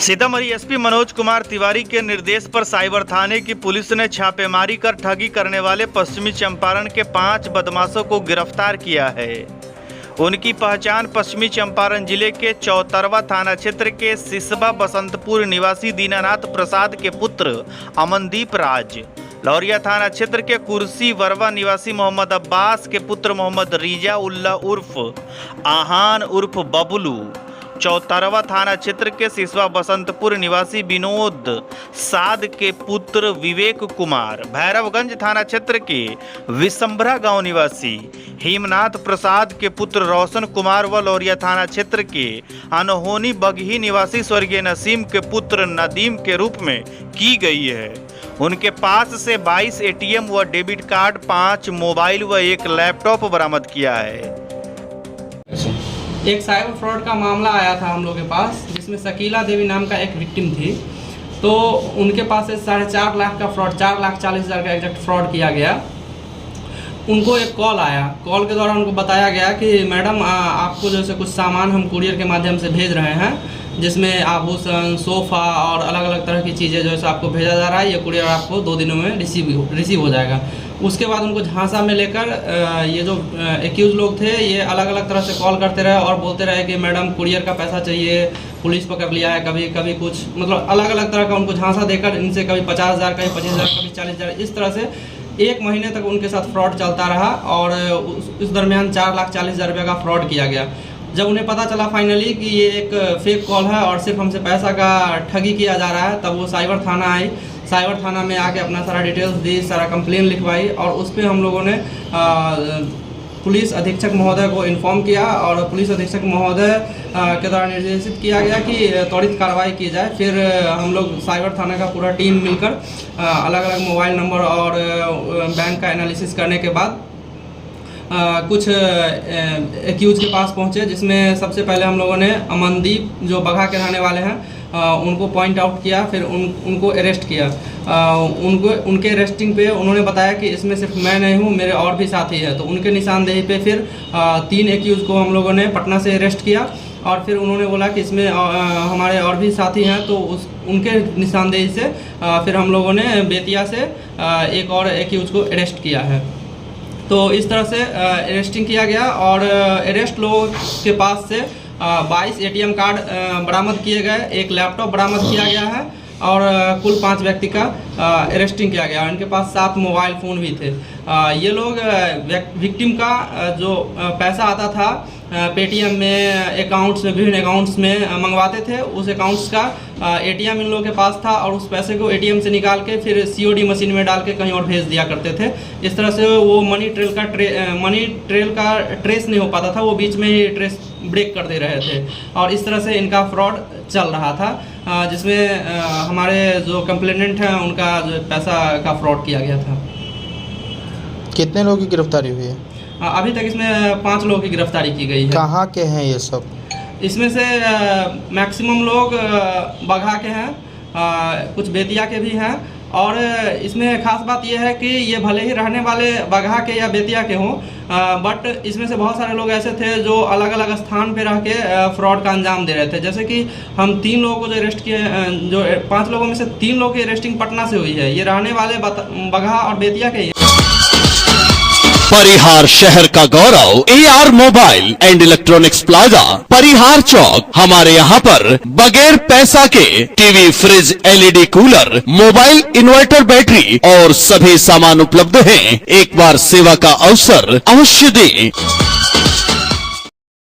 Sitamarhi SP Manoj Kumar Tiwari के निर्देश पर साइबर थाने की पुलिस ने छापेमारी कर ठगी करने वाले पश्चिमी चंपारण के 5 बदमाशों को गिरफ्तार किया है। उनकी पहचान पश्चिमी चंपारण जिले के चौतरवा थाना क्षेत्र के सिसबा बसंतपुर निवासी दीनानाथ प्रसाद के पुत्र अमनदीप राज, लौरिया थाना क्षेत्र के कुर्सी वरवा निवासी मोहम्मद अब्बास के पुत्र मोहम्मद रिजा उल्ला उर्फ आहान उर्फ बबलू, चौतरवा थाना क्षेत्र के सिसवा बसंतपुर निवासी विनोद साद के पुत्र विवेक कुमार, भैरवगंज थाना क्षेत्र के विशंभरा गांव निवासी हेमनाथ प्रसाद के पुत्र रोशन कुमार व लौरिया थाना क्षेत्र के अनहोनी बगही निवासी स्वर्गीय नसीम के पुत्र नदीम के रूप में की गई है। उनके पास से 22 एटीएम व डेबिट कार्ड, 5 मोबाइल व 1 लैपटॉप बरामद किया है। एक साइबर फ्रॉड का मामला आया था हम लोग के पास, जिसमें शकीला देवी नाम का एक विक्टिम थी। तो उनके पास से 4.5 लाख का फ्रॉड, 4,40,000 का एग्जैक्ट फ्रॉड किया गया। उनको एक कॉल आया। कॉल के दौरान उनको बताया गया कि मैडम आपको जैसे कुछ सामान हम कुरियर के माध्यम से भेज रहे हैं, जिसमें आभूषण, सोफ़ा और अलग अलग तरह की चीज़ें जो है आपको भेजा जा रहा है। ये कुरियर आपको 2 दिनों में रिसीव हो जाएगा। उसके बाद उनको झांसा में लेकर ये जो एक्यूज लोग थे, ये अलग अलग तरह से कॉल करते रहे और बोलते रहे कि मैडम कुरियर का पैसा चाहिए, पुलिस पकड़ लिया है, कभी कुछ, मतलब अलग अलग तरह का उनको झांसा देकर इनसे कभी 50,000, कभी 25,000, कभी 40,000, इस तरह से 1 महीने तक उनके साथ फ्रॉड चलता रहा। और उस दरमियान 4,40,000 रुपये का फ्रॉड किया गया। जब उन्हें पता चला फाइनली कि ये एक फेक कॉल है और सिर्फ हमसे पैसा का ठगी किया जा रहा है, तब वो साइबर थाना आई। साइबर थाना में आके अपना सारा डिटेल्स दी, सारा कंप्लेन लिखवाई और उस पर हम लोगों ने पुलिस अधीक्षक महोदय को इन्फॉर्म किया और पुलिस अधीक्षक महोदय के द्वारा निर्देशित किया गया कि त्वरित कार्रवाई की जाए। फिर हम लोग साइबर थाना का पूरा टीम मिलकर अलग अलग मोबाइल नंबर और बैंक का एनालिसिस करने के बाद कुछ एक्यूज के पास पहुंचे, जिसमें सबसे पहले हम लोगों ने अमनदीप, जो बगहा के रहने वाले हैं, उनको पॉइंट आउट किया। फिर उनको अरेस्ट किया। उनके अरेस्टिंग पे उन्होंने बताया कि इसमें सिर्फ मैं नहीं हूँ, मेरे और भी साथी हैं। तो उनके निशानदेही पे फिर 3 एक्यूज को हम लोगों ने पटना से अरेस्ट किया और फिर उन्होंने बोला कि इसमें हमारे और भी साथी हैं। तो उनके निशानदेही से फिर हम लोगों ने बेतिया से एक और एक्यूज को अरेस्ट किया है। तो इस तरह से अरेस्टिंग किया गया और अरेस्ट लोगों के पास से 22 एटीएम कार्ड बरामद किए गए, 1 लैपटॉप बरामद किया गया है और कुल 5 व्यक्ति का अरेस्टिंग किया गया। इनके पास 7 मोबाइल फ़ोन भी थे। ये लोग विक्टिम का जो पैसा आता था पेटीएम में, अकाउंट्स में, विभिन्न अकाउंट्स में मंगवाते थे, उस अकाउंट्स का एटीएम इन लोगों के पास था और उस पैसे को एटीएम से निकाल के फिर सीओडी मशीन में डाल के कहीं और भेज दिया करते थे। इस तरह से वो मनी ट्रेल का ट्रेस नहीं हो पाता था, वो बीच में ही ट्रेस ब्रेक कर दे रहे थे और इस तरह से इनका फ्रॉड चल रहा था, जिसमें हमारे जो कंप्लेनेंट हैं उनका जो पैसा का फ्रॉड किया गया था। कितने लोगों की गिरफ्तारी हुई है? अभी तक इसमें 5 लोगों की गिरफ्तारी की गई है। कहाँ के हैं ये सब? इसमें से मैक्सिमम लोग बगहा के हैं, कुछ बेतिया के भी हैं और इसमें खास बात यह है कि ये भले ही रहने वाले बगहा के या बेतिया के हों, बट इसमें से बहुत सारे लोग ऐसे थे जो अलग अलग स्थान पे रह के फ्रॉड का अंजाम दे रहे थे। जैसे कि हम 3 लोगों को जो अरेस्ट किए, जो 5 लोगों में से 3 लोगों की अरेस्टिंग पटना से हुई है। ये रहने वाले बगहा और बेतिया के ही। परिहार शहर का गौरव AR mobile and electronics plaza, Parihar चौक। हमारे यहाँ पर बगैर पैसा के TV, fridge, LED cooler, mobile, inverter, battery और सभी सामान उपलब्ध हैं। एक बार सेवा का अवसर अवश्य दें।